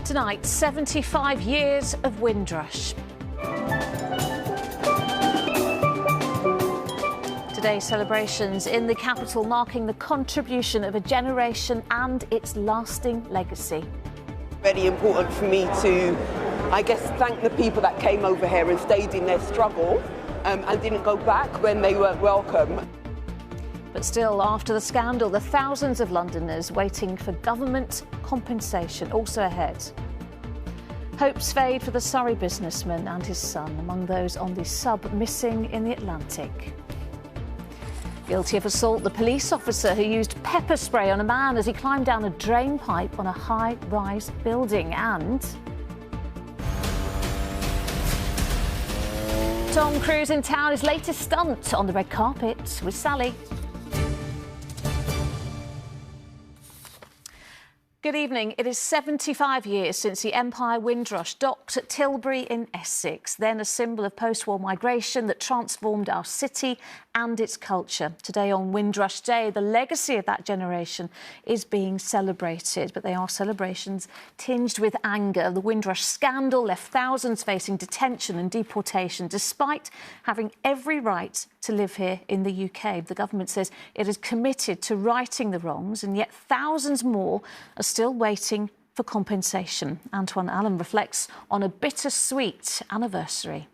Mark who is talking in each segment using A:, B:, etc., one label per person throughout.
A: Tonight, 75 years of Windrush. Today's celebrations in the capital marking the contribution of a generation and its lasting legacy.
B: Very important for me to, I guess, thank the people that came over here and stayed in their struggle and didn't go back when they weren't welcome.
A: But still, after the scandal, the thousands of Londoners waiting for government compensation also ahead. Hopes fade for the Surrey businessman and his son, among those on the sub missing in the Atlantic. Guilty of assault, the police officer who used pepper spray on a man as he climbed down a drain pipe on a high-rise building. And Tom Cruise in town, his latest stunt on the red carpet with Sally. Good evening. It is 75 years since the Empire Windrush docked at Tilbury in Essex, then a symbol of post-war migration that transformed our city and its culture. Today on Windrush Day, the legacy of that generation is being celebrated, but they are celebrations tinged with anger. The Windrush scandal left thousands facing detention and deportation, despite having every right to live here in the UK. The government says it is committed to righting the wrongs, and yet thousands more are still waiting for compensation. Antoine Allen reflects on a bittersweet anniversary.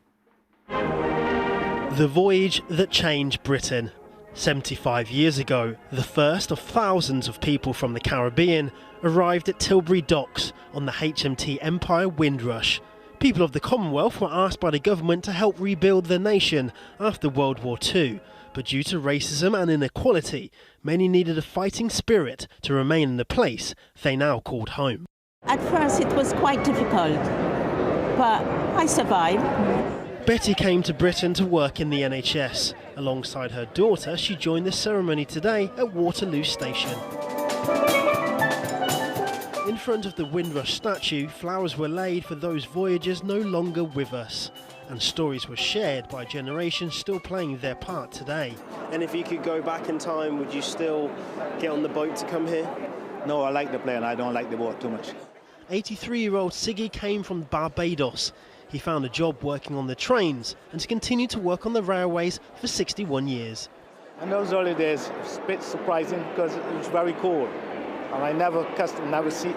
C: The voyage that changed Britain. 75 years ago, the first of thousands of people from the Caribbean arrived at Tilbury docks on the HMT Empire Windrush. People of the Commonwealth were asked by the government to help rebuild the nation after World War II. But due to racism and inequality, many needed a fighting spirit to remain in the place they now called home.
D: At first it was quite difficult, but I survived.
C: Betty came to Britain to work in the NHS. Alongside her daughter, she joined the ceremony today at Waterloo Station. In front of the Windrush statue, flowers were laid for those voyagers no longer with us. And stories were shared by generations still playing their part today. And if you could go back in time, would you still get on the boat to come here?
E: No, I like the plane. I don't like the boat too much.
C: 83-year-old Siggy came from Barbados. He found a job working on the trains and to continue to work on the railways for 61 years.
E: And those early days, it's a bit surprising because it was very cold. And I never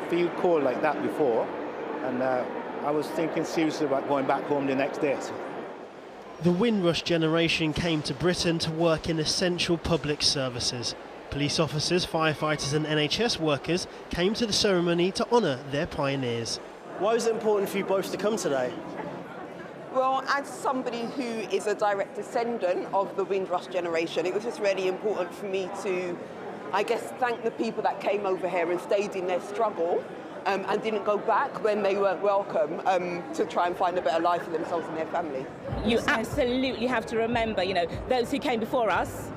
E: feel cold like that before. And I was thinking seriously about going back home the next day.
C: The Windrush generation came to Britain to work in essential public services. Police officers, firefighters and NHS workers came to the ceremony to honour their pioneers. Why was it important for you both to come today?
B: Well, as somebody who is a direct descendant of the Windrush generation, it was just really important for me to, I guess, thank the people that came over here and stayed in their struggle and didn't go back when they weren't welcome to try and find a better life for themselves and their family.
F: You absolutely have to remember, those who came before us,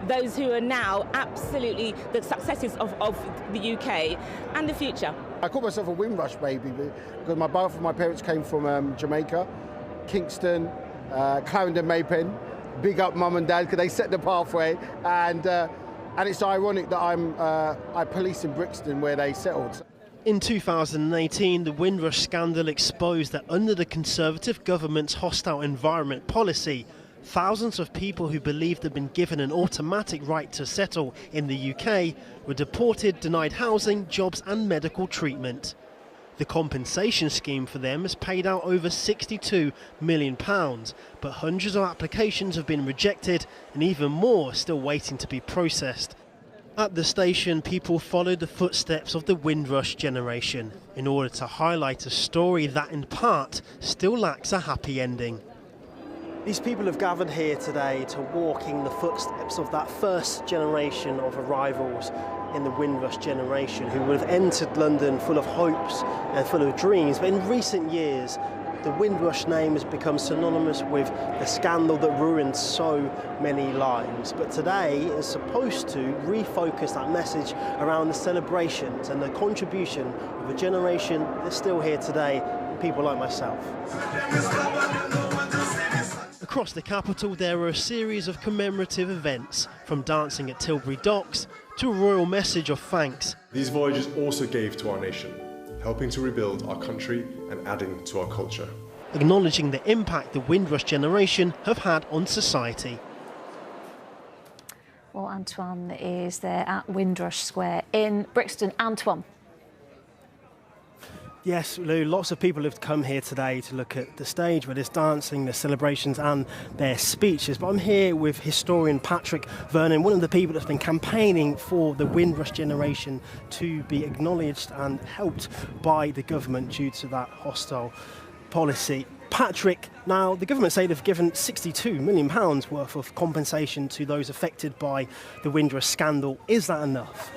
F: those who are now absolutely the successes of the UK and the future.
G: I call myself a Windrush baby because both of my parents came from Jamaica, Kingston, Clarendon, Maypen. Big up mum and dad because they set the pathway, and it's ironic that I police in Brixton where they settled.
C: In 2018, the Windrush scandal exposed that under the Conservative government's hostile environment policy, thousands of people who believed they'd been given an automatic right to settle in the UK were deported, denied housing, jobs and medical treatment. The compensation scheme for them has paid out over £62 million, but hundreds of applications have been rejected and even more still waiting to be processed. At the station, people followed the footsteps of the Windrush generation in order to highlight a story that in part still lacks a happy ending. These people have gathered here today to walk in the footsteps of that first generation of arrivals in the Windrush generation who would have entered London full of hopes and full of dreams. But in recent years, the Windrush name has become synonymous with the scandal that ruined so many lives. But today is supposed to refocus that message around the celebrations and the contribution of a generation that's still here today, people like myself. Across the capital, there are a series of commemorative events, from dancing at Tilbury docks to a royal message of thanks.
H: These voyages also gave to our nation helping to rebuild our country and adding to our culture.
C: Acknowledging the impact the Windrush generation have had on society.
A: Well, Antoine is there at Windrush Square in Brixton. Antoine.
C: Yes, Lou, lots of people have come here today to look at the stage where there's dancing, the celebrations and their speeches. But I'm here with historian Patrick Vernon, one of the people that's been campaigning for the Windrush generation to be acknowledged and helped by the government due to that hostile policy. Patrick, now the government say they've given £62 million worth of compensation to those affected by the Windrush scandal. Is that enough?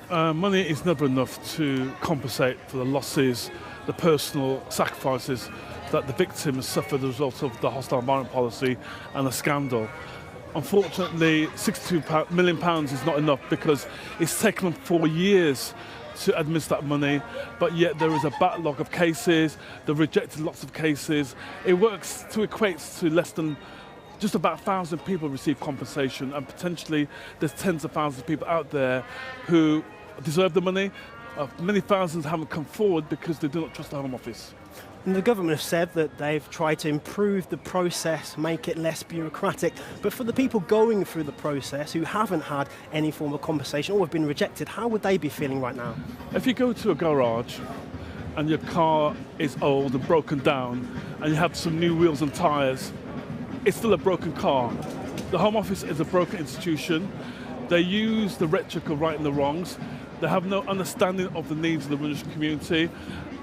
I: Money is never enough to compensate for the losses, the personal sacrifices that the victims suffered as a result of the hostile environment policy and the scandal. Unfortunately, £62 million is not enough because it's taken them 4 years to administer that money, but yet there is a backlog of cases. They've rejected lots of cases. It works to equate to less than just about 1,000 people receive compensation, and potentially there's tens of thousands of people out there who deserve the money. Many thousands haven't come forward because they do not trust the Home Office.
C: And the government have said that they've tried to improve the process, make it less bureaucratic. But for the people going through the process who haven't had any form of compensation or have been rejected, how would they be feeling right now?
I: If you go to a garage and your car is old and broken down and you have some new wheels and tyres, it's still a broken car. The Home Office is a broken institution. They use the rhetoric of righting the wrongs. They have no understanding of the needs of the Windrush community.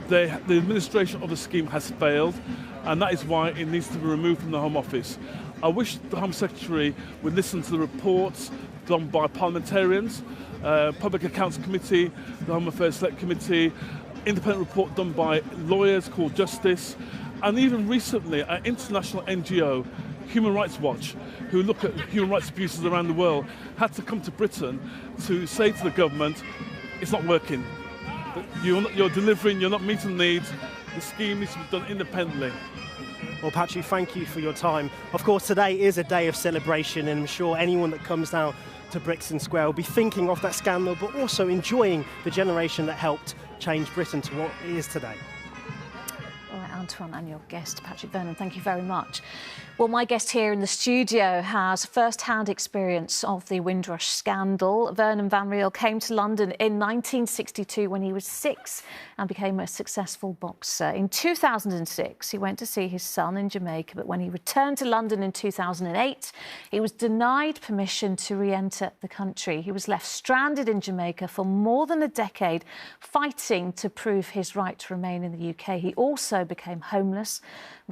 I: The administration of the scheme has failed, and that is why it needs to be removed from the Home Office. I wish the Home Secretary would listen to the reports done by parliamentarians, Public Accounts Committee, the Home Affairs Select Committee, independent report done by lawyers called Justice, and even recently an international NGO, Human Rights Watch, who look at human rights abuses around the world, had to come to Britain to say to the government, it's not working. You're delivering, you're not meeting the needs. The scheme needs to be done independently.
C: Well, Patrick, thank you for your time. Of course, today is a day of celebration, and I'm sure anyone that comes down to Brixton Square will be thinking of that scandal, but also enjoying the generation that helped change Britain to what it is today.
A: All right, Antoine, and your guest, Patrick Vernon, thank you very much. Well, my guest here in the studio has first-hand experience of the Windrush scandal. Vernon Van Real came to London in 1962 when he was 6 and became a successful boxer. In 2006, he went to see his son in Jamaica, but when he returned to London in 2008, he was denied permission to re-enter the country. He was left stranded in Jamaica for more than a decade, fighting to prove his right to remain in the UK. He also became homeless,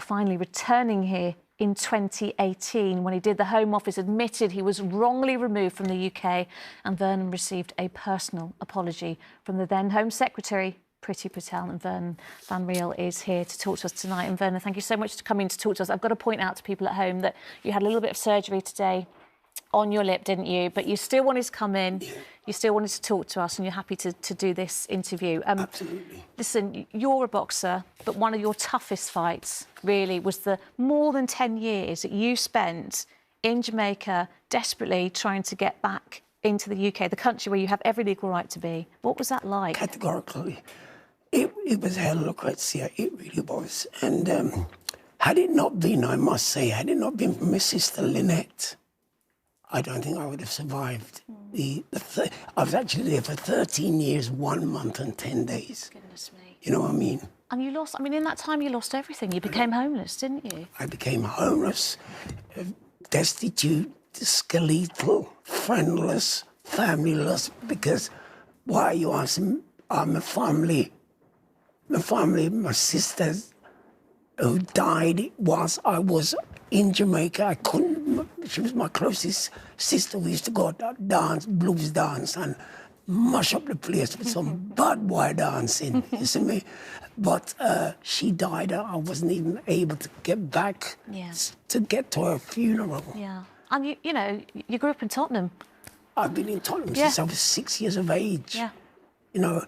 A: finally returning here in 2018. When he did, the Home Office admitted he was wrongly removed from the UK, and Vernon received a personal apology from the then Home Secretary, Priti Patel. And Vernon Van Real is here to talk to us tonight. And Vernon, thank you so much for coming to talk to us. I've got to point out to people at home that you had a little bit of surgery today on your lip, didn't you? But you still wanted to come in. Yeah. You still wanted to talk to us, and you're happy to do this interview.
J: Absolutely.
A: Listen, you're a boxer, but one of your toughest fights, really, was the more than 10 years that you spent in Jamaica desperately trying to get back into the UK, the country where you have every legal right to be. What was that like?
J: Categorically. It was hell, Lucrezia. It really was. And had it not been, I must say, had it not been for my sister Lynette, I don't think I would have survived. I was actually there for 13 years, 1 month and 10 days.
A: Goodness me.
J: You know what I mean?
A: And you lost, I mean, in that time you lost everything. You became homeless, didn't you?
J: I became homeless, destitute, skeletal, friendless, familyless, because why are you asking? My family, my sisters who died whilst I was in Jamaica. I couldn't, she was my closest sister. We used to go out, dance, blues dance, and mash up the place with some bad boy dancing, you see me? But she died. I wasn't even able to get back to get to her funeral.
A: Yeah. And you know, you grew up in Tottenham.
J: I've been in Tottenham since I was 6 years of age.
A: Yeah.
J: You know,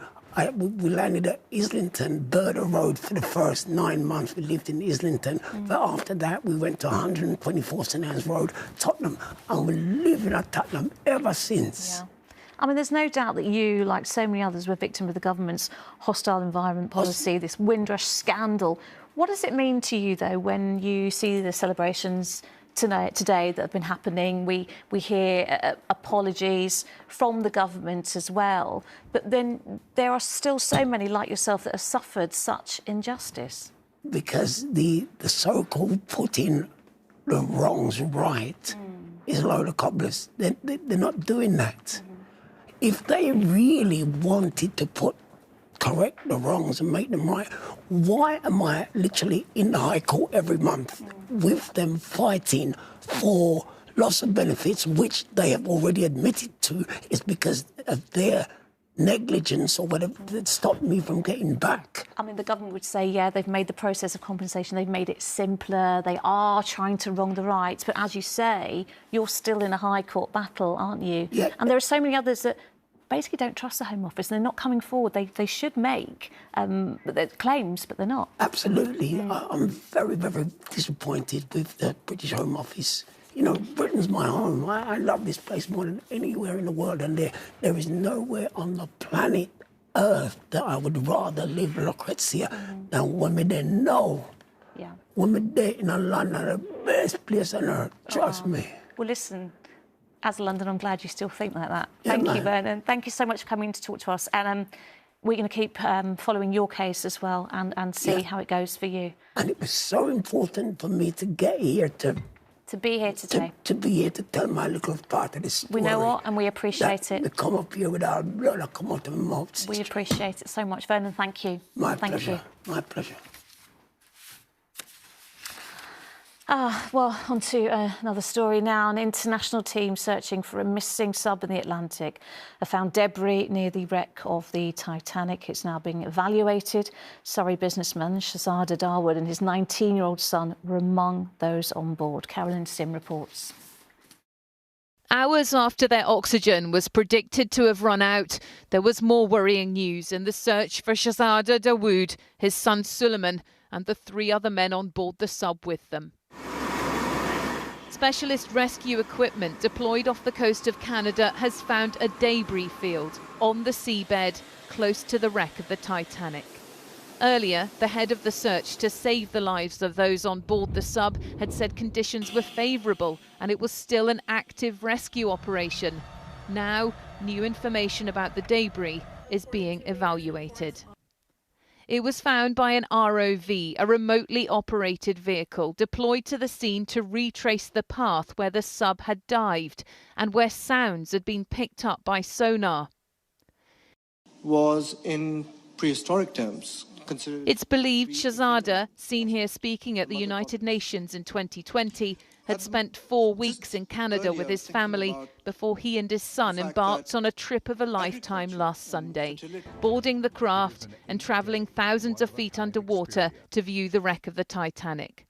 J: we landed at Islington, Burder Road for the first 9 months. We lived in Islington. But after that, we went to 124 St Anne's Road, Tottenham. And we're living at Tottenham ever since.
A: Yeah. I mean, there's no doubt that you, like so many others, were victim of the government's hostile environment policy, this Windrush scandal. What does it mean to you, though, when you see the celebrations today that have been happening? We hear apologies from the government as well, but then there are still so many like yourself that have suffered such injustice.
J: Because the so-called putting the wrongs right is a load of cobblers. They're not doing that. If they really wanted to correct the wrongs and make them right, why am I literally in the High Court every month with them fighting for loss of benefits, which they have already admitted to is because of their negligence or whatever that stopped me from getting back?
A: I mean, the government would say, yeah, they've made the process of compensation, they've made it simpler, they are trying to wrong the rights, but as you say, you're still in a High Court battle, aren't you?
J: Yeah.
A: And there are so many others that basically don't trust the Home Office and they're not coming forward. They should make claims, but they're not.
J: Absolutely. I'm very, very disappointed with the British Home Office. You know, Britain's my home. I love this place more than anywhere in the world, and there is nowhere on the planet Earth that I would rather live Lucrezia than Wimbledon. No.
A: Yeah.
J: Wimbledon in London, the best place on earth. Trust me.
A: Well, listen, as a Londoner, I'm glad you still think like that.
J: Yeah,
A: Thank you, Vernon. Thank you so much for coming to talk to us. And we're going to keep following your case as well and see how it goes for you. And
J: it was so important for me to get here to
A: be here today.
J: To be here to tell my little part of this story.
A: We know what, and we appreciate it.
J: To come up here without blood, I come out of my mouth.
A: We appreciate it so much. Vernon, thank you.
J: My pleasure. My pleasure.
A: Well, on to another story now. An international team searching for a missing sub in the Atlantic have found debris near the wreck of the Titanic. It's now being evaluated. Surrey businessman Shahzada Dawood and his 19-year-old son were among those on board. Carolyn Sim reports.
K: Hours after their oxygen was predicted to have run out, there was more worrying news in the search for Shahzada Dawood, his son Suleiman, and the 3 other men on board the sub with them. Specialist rescue equipment deployed off the coast of Canada has found a debris field on the seabed close to the wreck of the Titanic. Earlier, the head of the search to save the lives of those on board the sub had said conditions were favourable and it was still an active rescue operation. Now, new information about the debris is being evaluated. It was found by an ROV, a remotely operated vehicle, deployed to the scene to retrace the path where the sub had dived and where sounds had been picked up by sonar.
L: Was in prehistoric terms considered...
K: It's believed Shahzada, seen here speaking at the United Nations in 2020, had spent 4 weeks in Canada with his family before he and his son embarked on a trip of a lifetime last Sunday, boarding the craft and travelling thousands of feet underwater to view the wreck of the Titanic.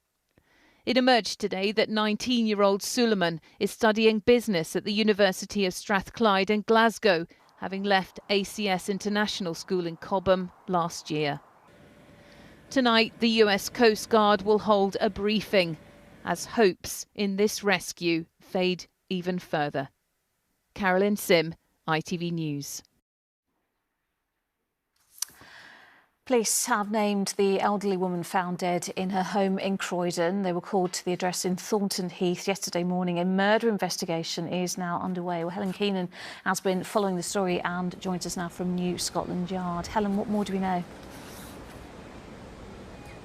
K: It emerged today that 19-year-old Suleiman is studying business at the University of Strathclyde in Glasgow, having left ACS International School in Cobham last year. Tonight, the US Coast Guard will hold a briefing as hopes in this rescue fade even further. Carolyn Sim, ITV News.
A: Police have named the elderly woman found dead in her home in Croydon. They were called to the address in Thornton Heath yesterday morning. A murder investigation is now underway. Well, Helen Keenan has been following the story and joins us now from New Scotland Yard. Helen, what more do we know?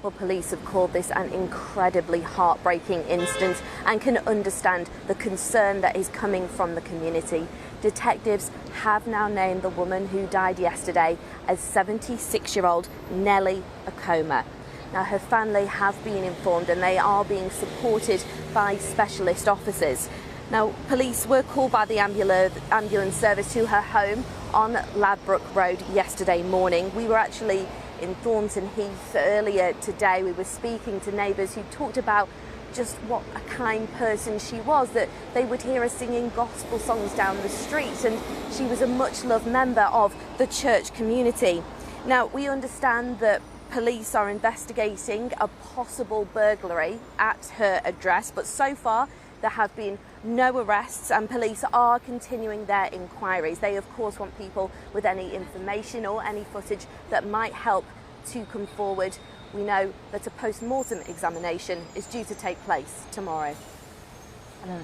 M: Well, police have called this an incredibly heartbreaking incident and can understand the concern that is coming from the community. Detectives have now named the woman who died yesterday as 76-year-old Nellie Acoma. Now, her family have been informed and they are being supported by specialist officers. Now, police were called by the ambulance service to her home on Ladbroke Road yesterday morning. We were actually in Thornton Heath earlier today. We were speaking to neighbours who talked about just what a kind person she was, that they would hear her singing gospel songs down the street, and she was a much-loved member of the church community. Now, we understand that police are investigating a possible burglary at her address, but so far There have been no arrests and police are continuing their inquiries. They of course want people with any information or any footage that might help to come forward. We know that a post-mortem examination is due to take place tomorrow.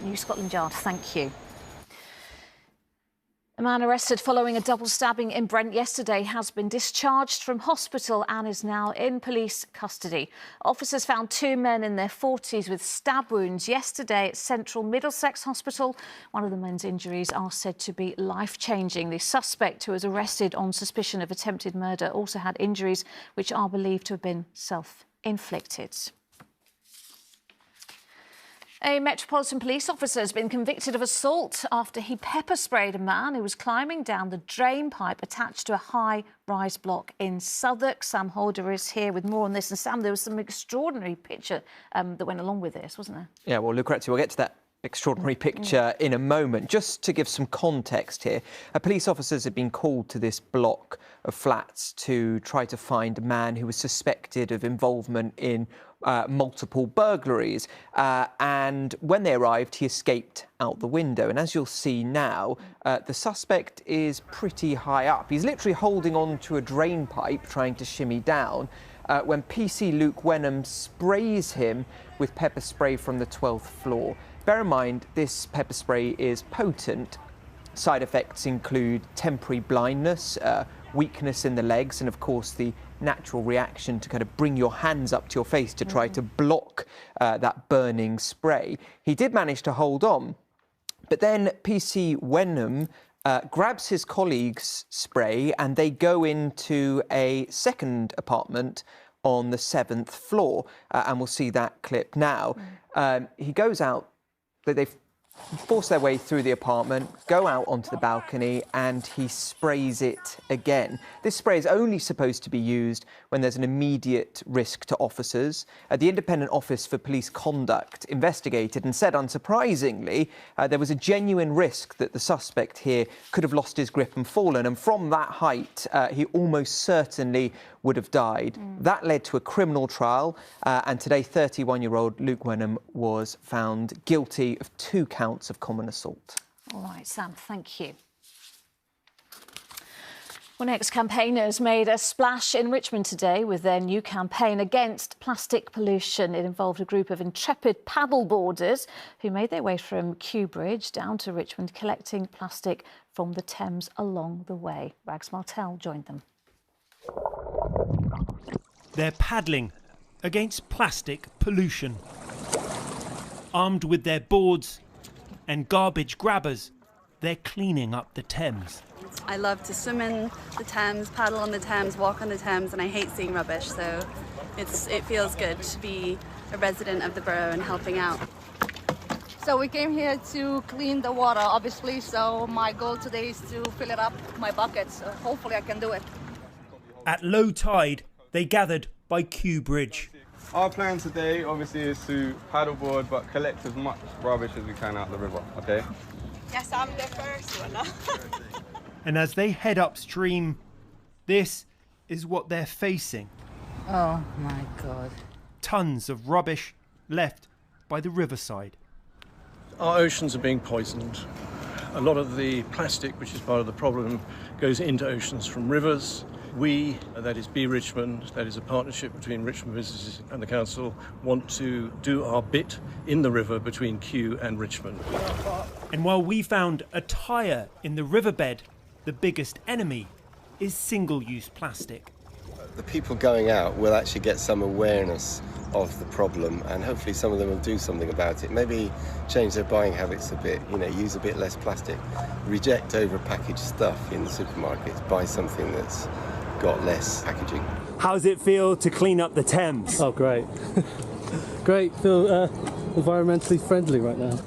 A: New Scotland Yard, thank you. A man arrested following a double stabbing in Brent yesterday has been discharged from hospital and is now in police custody. Officers found two men in their 40s with stab wounds yesterday at Central Middlesex Hospital. One of the men's injuries are said to be life-changing. The suspect, who was arrested on suspicion of attempted murder, also had injuries which are believed to have been self-inflicted. A Metropolitan Police officer has been convicted of assault after he pepper-sprayed a man who was climbing down the drain pipe attached to a high-rise block in Southwark. Sam Holder is here with more on this. And Sam, there was some extraordinary picture that went along with this, wasn't there?
N: Yeah, well, Lucrezia, we'll get to that extraordinary picture in a moment. Just to give some context here, police officers have been called to this block of flats to try to find a man who was suspected of involvement in multiple burglaries. And when they arrived, he escaped out the window. And as you'll see now, the suspect is pretty high up. He's literally holding on to a drain pipe, trying to shimmy down, when PC Luke Wenham sprays him with pepper spray from the 12th floor. Bear in mind, this pepper spray is potent. Side effects include temporary blindness, weakness in the legs, and of course the natural reaction to kind of bring your hands up to your face to try to block that burning spray. He did manage to hold on, but then PC Wenham grabs his colleague's spray and they go into a second apartment on the 7th floor, and we'll see that clip now. He goes out, they force their way through the apartment, go out onto the balcony, and he sprays it again. This spray is only supposed to be used when there's an immediate risk to officers. The Independent Office for Police Conduct investigated and said, unsurprisingly, there was a genuine risk that the suspect here could have lost his grip and fallen, and from that height, he almost certainly would have died. That led to a criminal trial, and today 31-year-old Luke Wenham was found guilty of 2 counts of common assault.
A: All right, Sam, thank you. Well, next, campaigners made a splash in Richmond today with their new campaign against plastic pollution. It involved a group of intrepid paddleboarders who made their way from Kew Bridge down to Richmond, collecting plastic from the Thames along the way. Rags Martell joined them.
O: They're paddling against plastic pollution. Armed with their boards and garbage grabbers, they're cleaning up the Thames.
P: I love to swim in the Thames, paddle on the Thames, walk on the Thames, and I hate seeing rubbish, so it feels good to be a resident of the borough and helping out.
Q: So we came here to clean the water, obviously, so my goal today is to fill it up, my buckets. So hopefully I can do it.
O: At low tide, they gathered by Kew Bridge.
R: Our plan today, obviously, is to paddleboard but collect as much rubbish as we can out of the river, okay?
Q: Yes, I'm the first one.
O: And as they head upstream, this is what they're facing.
S: Oh, my God.
O: Tons of rubbish left by the riverside.
T: Our oceans are being poisoned. A lot of the plastic, which is part of the problem, goes into oceans from rivers. We, that is Be Richmond, that is a partnership between Richmond businesses and the council, want to do our bit in the river between Kew and Richmond.
O: And while we found a tyre in the riverbed, the biggest enemy is single-use plastic.
U: The people going out will actually get some awareness of the problem, and hopefully some of them will do something about it. Maybe change their buying habits a bit, use a bit less plastic. Reject over-packaged stuff in the supermarkets, buy something that's got less packaging.
O: How does it feel to clean up the Thames?
V: Oh, great. Great, feel environmentally friendly right now.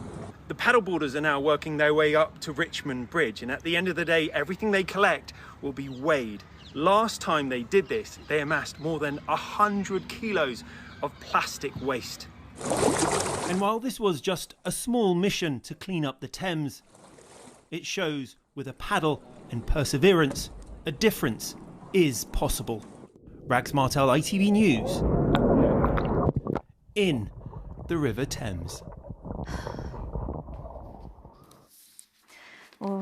O: The paddleboarders are now working their way up to Richmond Bridge, and at the end of the day, everything they collect will be weighed. Last time they did this, they amassed more than 100 kilos of plastic waste. And while this was just a small mission to clean up the Thames, it shows with a paddle and perseverance, a difference is possible. Rags Martell, ITV News, in the River Thames.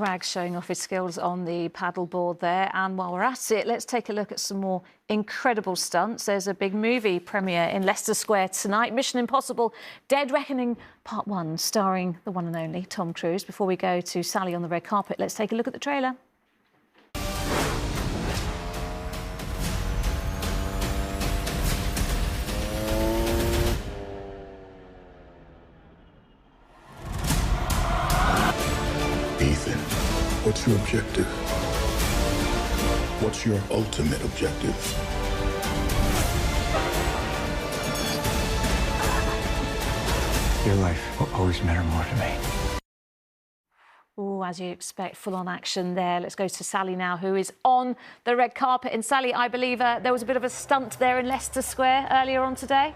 A: Rags showing off his skills on the paddleboard there. And while we're at it, let's take a look at some more incredible stunts. There's a big movie premiere in Leicester Square tonight. Mission Impossible Dead Reckoning Part 1, starring the one and only Tom Cruise. Before we go to Sally on the red carpet, let's take a look at the trailer.
D: Ethan, what's your objective? What's your ultimate objective?
E: Your life will always matter more to me.
A: Oh, as you expect, full-on action there. Let's go to Sally now, who is on the red carpet. And Sally, I believe there was a bit of a stunt there in Leicester Square earlier on today.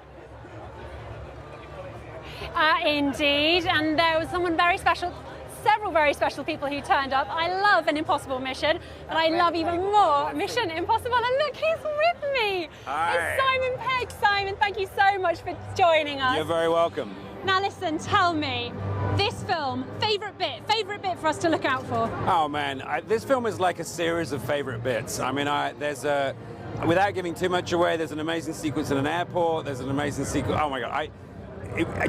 W: Indeed, and there was someone very special. Several very special people who turned up. I love an impossible mission, and I love even more Mission Impossible. And look, he's with me.
X: Hi.
W: It's Simon Pegg. Simon, thank you so much for joining us.
X: You're very welcome.
W: Now listen, tell me, this film, favourite bit for us to look out for?
X: Oh man, this film is like a series of favourite bits. I mean, without giving too much away, there's an amazing sequence in an airport. There's an amazing sequence. Oh my God,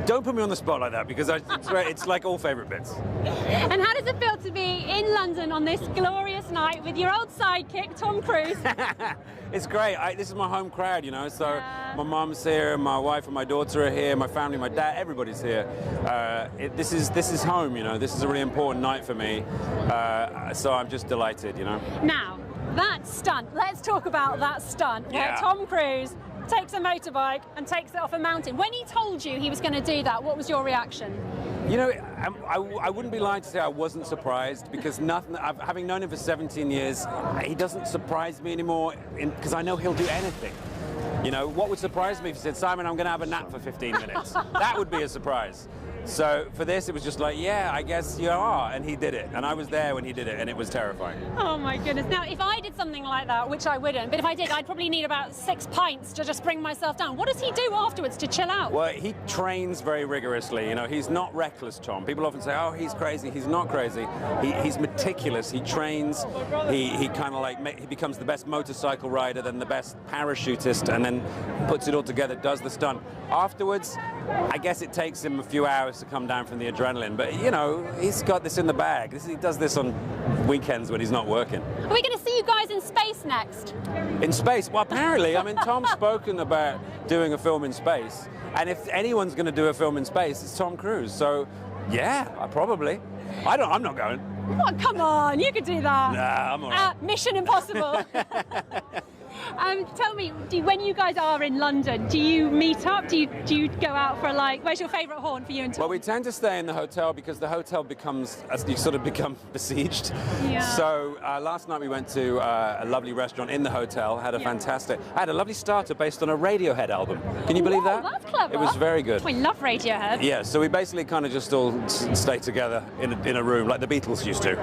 X: don't put me on the spot like that, because it's like all favourite bits.
W: And how does it feel to be in London on this glorious night with your old sidekick, Tom Cruise?
X: It's great. This is my home crowd, you know, so my mum's here, my wife and my daughter are here, my family, my dad, everybody's here. This is home, you know. This is a really important night for me, so I'm just delighted, you know.
W: Now, that stunt, let's talk about that stunt where Tom Cruise takes a motorbike and takes it off a mountain. When he told you he was going to do that, what was your reaction?
X: You know, I wouldn't be lying to say I wasn't surprised, because having known him for 17 years, he doesn't surprise me anymore, because I know he'll do anything. You know, what would surprise me if he said, Simon, I'm going to have a nap for 15 minutes. That would be a surprise. So for this, it was just like, yeah, I guess you are. And he did it. And I was there when he did it, and it was terrifying.
W: Oh, my goodness. Now, if I did something like that, which I wouldn't, but if I did, I'd probably need about 6 pints to just bring myself down. What does he do afterwards to chill out?
X: Well, he trains very rigorously. You know, he's not reckless, Tom. People often say, oh, he's crazy. He's not crazy. He's meticulous. He trains. He kind of like, he becomes the best motorcycle rider, then the best parachutist, and then puts it all together, does the stunt. Afterwards, I guess it takes him a few hours to come down from the adrenaline, but you know, he's got this in the bag. He does this on weekends when he's not working.
W: Are we going to see you guys in space next?
X: In space? Well, apparently, I mean, Tom's spoken about doing a film in space, and if anyone's going to do a film in space, it's Tom Cruise. So, yeah, probably. I'm not going.
W: Oh, come on, you could do that.
X: Nah, I'm all right.
W: Mission Impossible. Tell me, when you guys are in London, do you meet up? Do you go out for where's your favourite haunt for you and Tom?
X: Well, we tend to stay in the hotel, because the hotel becomes, as you sort of become besieged.
W: Yeah.
X: So last night we went to a lovely restaurant in the hotel, had a I had a lovely starter based on a Radiohead album. Can you believe that?
W: That's clever.
X: It was very good.
W: We love Radiohead.
X: Yeah, so we basically kind of just all stay together in a room like the Beatles used to,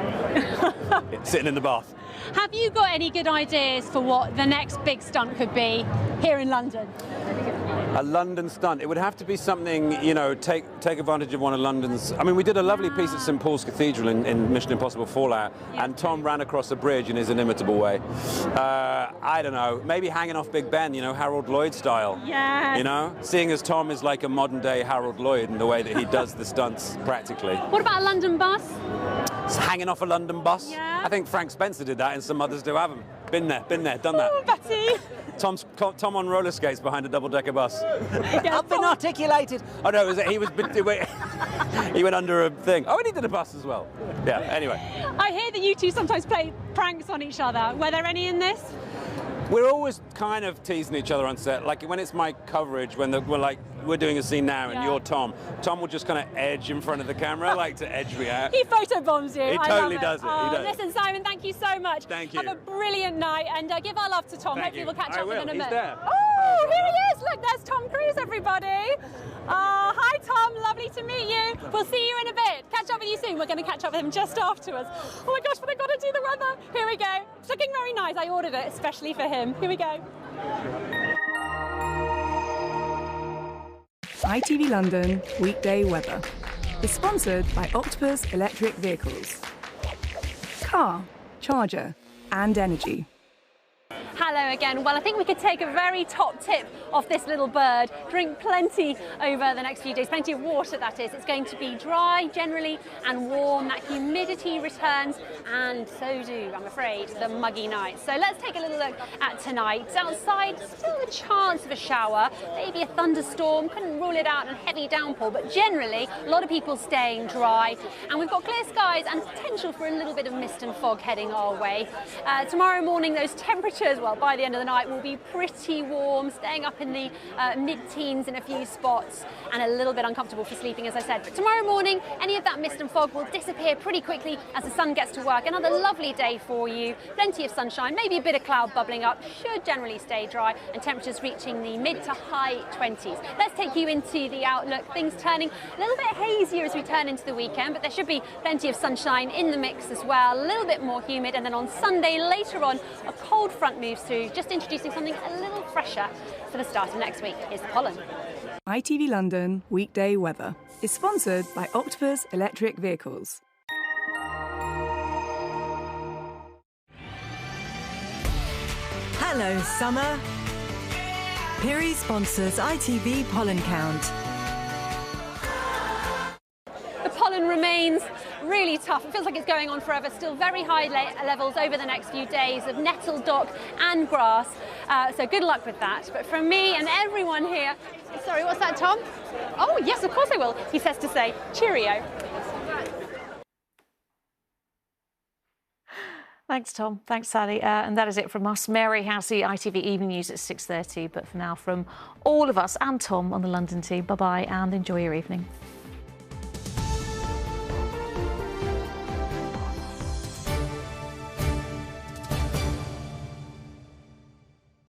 X: sitting in the bath.
W: Have you got any good ideas for what the next big stunt could be here in London?
X: A London stunt. It would have to be something, you know, take advantage of one of London's... I mean, we did a lovely piece at St Paul's Cathedral in Mission Impossible Fallout, and Tom ran across a bridge in his inimitable way. I don't know, maybe hanging off Big Ben, you know, Harold Lloyd style.
W: Yeah.
X: You know, seeing as Tom is like a modern-day Harold Lloyd in the way that he does the stunts practically.
W: What about a London bus?
X: Hanging off a London bus?
W: Yeah.
X: I think Frank Spencer did that, and some others do have them. Been there, done that.
W: Oh, Betty!
X: Tom on roller skates behind a double-decker bus.
W: Yeah,
X: I've been articulated. Oh no, he went under a thing. Oh, and he did a bus as well. Yeah. Anyway.
W: I hear that you two sometimes play pranks on each other. Were there any in this?
X: We're always kind of teasing each other on set. Like when it's my coverage, when we're doing a scene now and you're Tom will just kind of edge in front of the camera, like to edge me out.
W: He photobombs you.
X: He totally does it.
W: Oh,
X: he does.
W: Listen, Simon, thank you so much.
X: Thank you.
W: Have a brilliant night, and give our love to Tom.
X: Thank
W: Hopefully
X: you.
W: we'll catch up with him in a
X: He's
W: bit.
X: there.
W: Oh, here he is. Look, there's Tom Cruise, everybody. Hi, Tom. Lovely to meet you. We'll see you in a bit. Catch up with you soon. We're going to catch up with him just afterwards. Oh my gosh, but I've got to do the weather. Here we go. It's looking very nice. I ordered it especially for him. Here we go.
Y: ITV London weekday weather is sponsored by Octopus Electric Vehicles.
B: car, charger and energy.
W: Hello again. Well, I think we could take a very top tip off this little bird. Drink plenty over the next few days, plenty of water that is. It's going to be dry generally and warm. That humidity returns, and so do, I'm afraid, the muggy nights. So let's take a little look at tonight. Outside, still a chance of a shower, maybe a thunderstorm. Couldn't rule it out, and heavy downpour, but generally a lot of people staying dry. And we've got clear skies and potential for a little bit of mist and fog heading our way. Tomorrow morning, those temperatures, well, by the end of the night, will be pretty warm, staying up in the mid-teens in a few spots, and a little bit uncomfortable for sleeping, as I said. But tomorrow morning, any of that mist and fog will disappear pretty quickly as the sun gets to work. Another lovely day for you. Plenty of sunshine, maybe a bit of cloud bubbling up. Should generally stay dry, and temperatures reaching the mid to high 20s. Let's take you into the outlook. Things turning a little bit hazier as we turn into the weekend, but there should be plenty of sunshine in the mix as well. A little bit more humid, and then on Sunday later on, a cold front moves through, just introducing something a little fresher for the start of next week. Here's the pollen.
B: ITV London Weekday Weather is sponsored by Octopus Electric Vehicles.
F: Hello, summer. Piri sponsors ITV Pollen Count.
W: The pollen remains really tough. It feels like it's going on forever. Still very high levels over the next few days of nettle, dock and grass. So good luck with that. But from me and everyone here, sorry, what's that, Tom? Oh, yes, of course I will. He says to say, cheerio.
A: Thanks, Tom. Thanks, Sally. And that is it from us. Mary Housey, ITV Evening News at 6:30. But for now, from all of us and Tom on the London team, bye-bye and enjoy your evening.